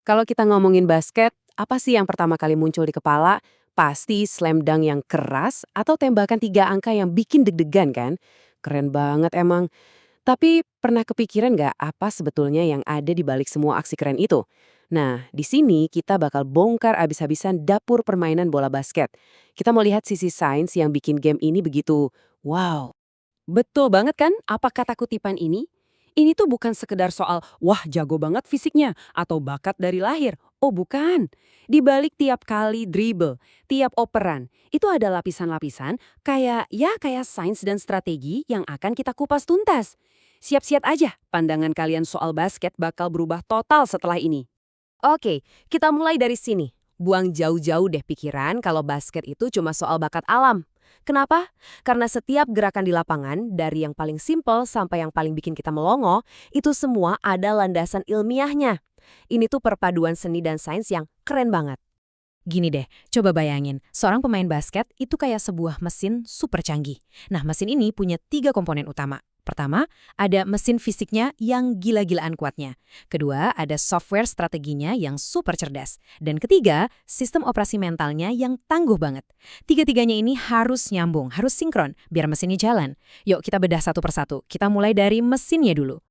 Kalau kita ngomongin basket, apa sih yang pertama kali muncul di kepala? Pasti slam dunk yang keras atau tembakan 3 angka yang bikin deg-degan kan? Keren banget emang. Tapi pernah kepikiran nggak apa sebetulnya yang ada di balik semua aksi keren itu? Nah, di sini kita bakal bongkar abis-habisan dapur permainan bola basket. Kita mau lihat sisi sains yang bikin game ini begitu. Wow. Betul banget kan apa kata kutipan ini? Ini tuh bukan sekedar soal, wah jago banget fisiknya, atau bakat dari lahir. Oh bukan. Di balik tiap kali dribble, tiap operan, itu ada lapisan-lapisan kayak sains dan strategi yang akan kita kupas tuntas. Siap-siap aja, pandangan kalian soal basket bakal berubah total setelah ini. Oke, kita mulai dari sini. Buang jauh-jauh deh pikiran kalau basket itu cuma soal bakat alam. Kenapa? Karena setiap gerakan di lapangan, dari yang paling simpel sampai yang paling bikin kita melongo, itu semua ada landasan ilmiahnya. Ini tuh perpaduan seni dan sains yang keren banget. Gini deh, coba bayangin, seorang pemain basket itu kayak sebuah mesin super canggih. Nah, mesin ini punya 3 komponen utama. Pertama, ada mesin fisiknya yang gila-gilaan kuatnya. Kedua, ada software strateginya yang super cerdas. Dan ketiga, sistem operasi mentalnya yang tangguh banget. Tiga-tiganya ini harus nyambung, harus sinkron, biar mesinnya jalan. Yuk, kita bedah satu persatu. Kita mulai dari mesinnya dulu.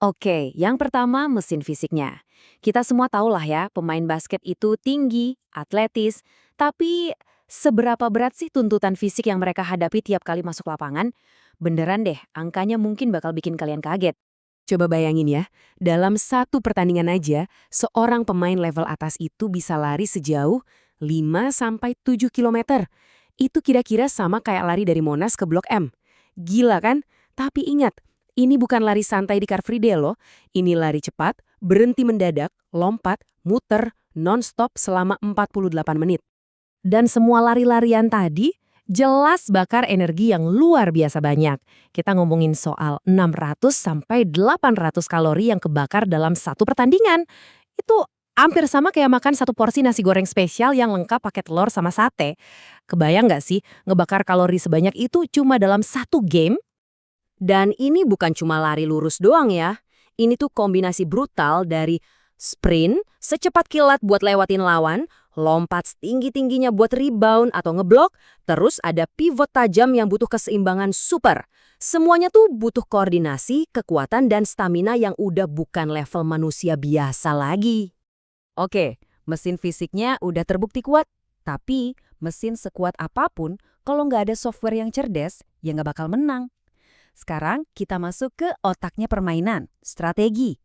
Oke, yang pertama mesin fisiknya. Kita semua tahu lah ya, pemain basket itu tinggi, atletis, tapi seberapa berat sih tuntutan fisik yang mereka hadapi tiap kali masuk lapangan? Beneran deh, angkanya mungkin bakal bikin kalian kaget. Coba bayangin ya, dalam satu pertandingan aja, seorang pemain level atas itu bisa lari sejauh 5 sampai 7 kilometer. Itu kira-kira sama kayak lari dari Monas ke Blok M. Gila kan? Tapi ingat, ini bukan lari santai di Car Free Day loh. Ini lari cepat, berhenti mendadak, lompat, muter, non-stop selama 48 menit. Dan semua lari-larian tadi jelas bakar energi yang luar biasa banyak. Kita ngomongin soal 600 sampai 800 kalori yang kebakar dalam satu pertandingan. Itu hampir sama kayak makan satu porsi nasi goreng spesial yang lengkap pakai telur sama sate. Kebayang nggak sih ngebakar kalori sebanyak itu cuma dalam satu game? Dan ini bukan cuma lari lurus doang ya. Ini tuh kombinasi brutal dari sprint, secepat kilat buat lewatin lawan, lompat setinggi-tingginya buat rebound atau ngeblok, terus ada pivot tajam yang butuh keseimbangan super. Semuanya tuh butuh koordinasi, kekuatan, dan stamina yang udah bukan level manusia biasa lagi. Oke, mesin fisiknya udah terbukti kuat. Tapi mesin sekuat apapun, kalau nggak ada software yang cerdas, ya nggak bakal menang. Sekarang kita masuk ke otaknya permainan, strategi.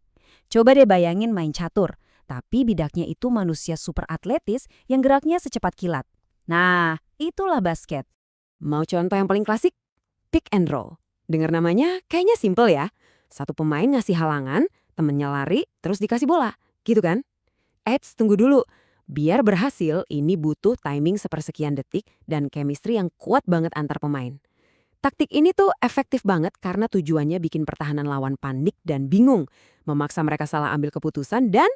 Coba deh bayangin main catur, tapi bidaknya itu manusia super atletis yang geraknya secepat kilat. Nah, itulah basket. Mau contoh yang paling klasik? Pick and roll. Dengar namanya kayaknya simple ya. Satu pemain ngasih halangan, temennya lari, terus dikasih bola. Gitu kan? Eits, tunggu dulu. Biar berhasil, ini butuh timing sepersekian detik dan chemistry yang kuat banget antar pemain. Taktik ini tuh efektif banget karena tujuannya bikin pertahanan lawan panik dan bingung, memaksa mereka salah ambil keputusan dan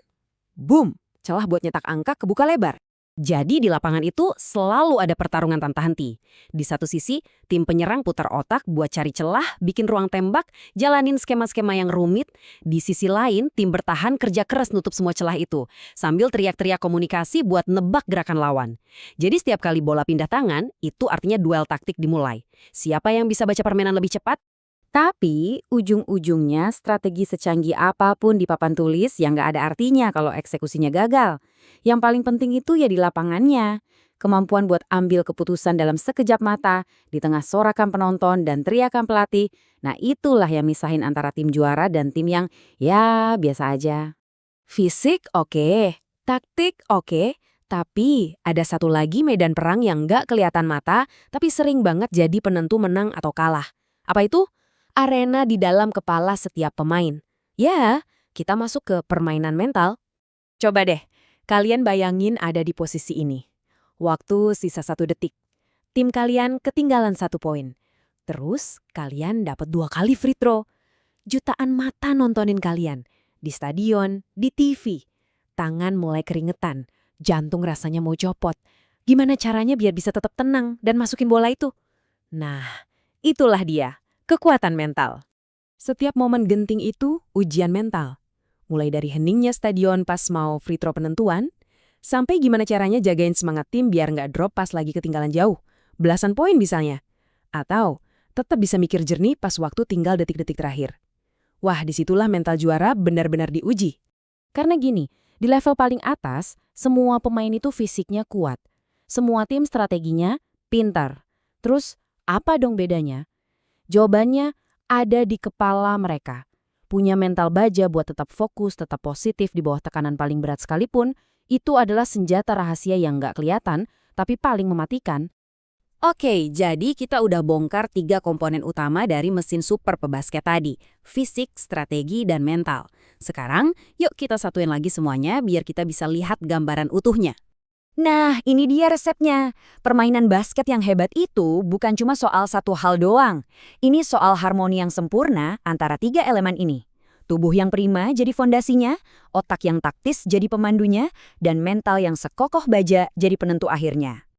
boom, celah buat nyetak angka kebuka lebar. Jadi di lapangan itu selalu ada pertarungan tanpa henti. Di satu sisi, tim penyerang putar otak buat cari celah, bikin ruang tembak, jalanin skema-skema yang rumit. Di sisi lain, tim bertahan kerja keras nutup semua celah itu, sambil teriak-teriak komunikasi buat nebak gerakan lawan. Jadi setiap kali bola pindah tangan, itu artinya duel taktik dimulai. Siapa yang bisa baca permainan lebih cepat? Tapi, ujung-ujungnya strategi secanggih apapun di papan tulis yang nggak ada artinya kalau eksekusinya gagal. Yang paling penting itu ya di lapangannya. Kemampuan buat ambil keputusan dalam sekejap mata, di tengah sorakan penonton dan teriakan pelatih. Nah itulah yang misahin antara tim juara dan tim yang ya biasa aja. Fisik oke, taktik oke, tapi ada satu lagi medan perang yang nggak kelihatan mata, tapi sering banget jadi penentu menang atau kalah. Apa itu? Arena di dalam kepala setiap pemain. Ya, kita masuk ke permainan mental. Coba deh, kalian bayangin ada di posisi ini. Waktu sisa 1 detik. Tim kalian ketinggalan 1 poin. Terus kalian dapat 2 kali free throw. Jutaan mata nontonin kalian. Di stadion, di TV. Tangan mulai keringetan. Jantung rasanya mau copot. Gimana caranya biar bisa tetap tenang dan masukin bola itu? Nah, itulah dia. Kekuatan mental. Setiap momen genting itu ujian mental. Mulai dari heningnya stadion pas mau free throw penentuan, sampai gimana caranya jagain semangat tim biar nggak drop pas lagi ketinggalan jauh. Belasan poin misalnya. Atau tetap bisa mikir jernih pas waktu tinggal detik-detik terakhir. Wah, disitulah mental juara benar-benar diuji. Karena gini, di level paling atas, semua pemain itu fisiknya kuat. Semua tim strateginya pintar. Terus, apa dong bedanya? Jawabannya ada di kepala mereka. Punya mental baja buat tetap fokus, tetap positif di bawah tekanan paling berat sekalipun, itu adalah senjata rahasia yang nggak kelihatan, tapi paling mematikan. Oke, jadi kita udah bongkar 3 komponen utama dari mesin super pebasket tadi. Fisik, strategi, dan mental. Sekarang, yuk kita satuin lagi semuanya biar kita bisa lihat gambaran utuhnya. Nah, ini dia resepnya. Permainan basket yang hebat itu bukan cuma soal satu hal doang. Ini soal harmoni yang sempurna antara 3 elemen ini. Tubuh yang prima jadi fondasinya, otak yang taktis jadi pemandunya, dan mental yang sekokoh baja jadi penentu akhirnya.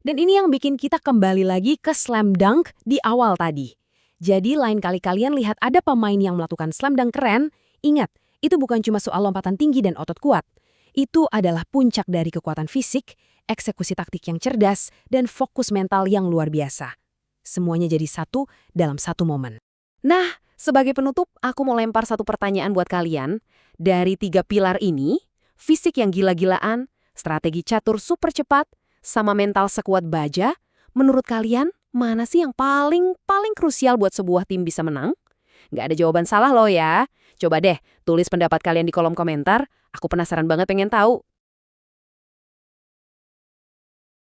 Dan ini yang bikin kita kembali lagi ke slam dunk di awal tadi. Jadi lain kali kalian lihat ada pemain yang melakukan slam dunk keren, ingat, itu bukan cuma soal lompatan tinggi dan otot kuat. Itu adalah puncak dari kekuatan fisik, eksekusi taktik yang cerdas, dan fokus mental yang luar biasa. Semuanya jadi satu dalam satu momen. Nah, sebagai penutup, aku mau lempar satu pertanyaan buat kalian. Dari 3 pilar ini, fisik yang gila-gilaan, strategi catur super cepat, sama mental sekuat baja, menurut kalian mana sih yang paling krusial buat sebuah tim bisa menang? Nggak ada jawaban salah loh ya. Coba deh, tulis pendapat kalian di kolom komentar. Aku penasaran banget pengen tahu.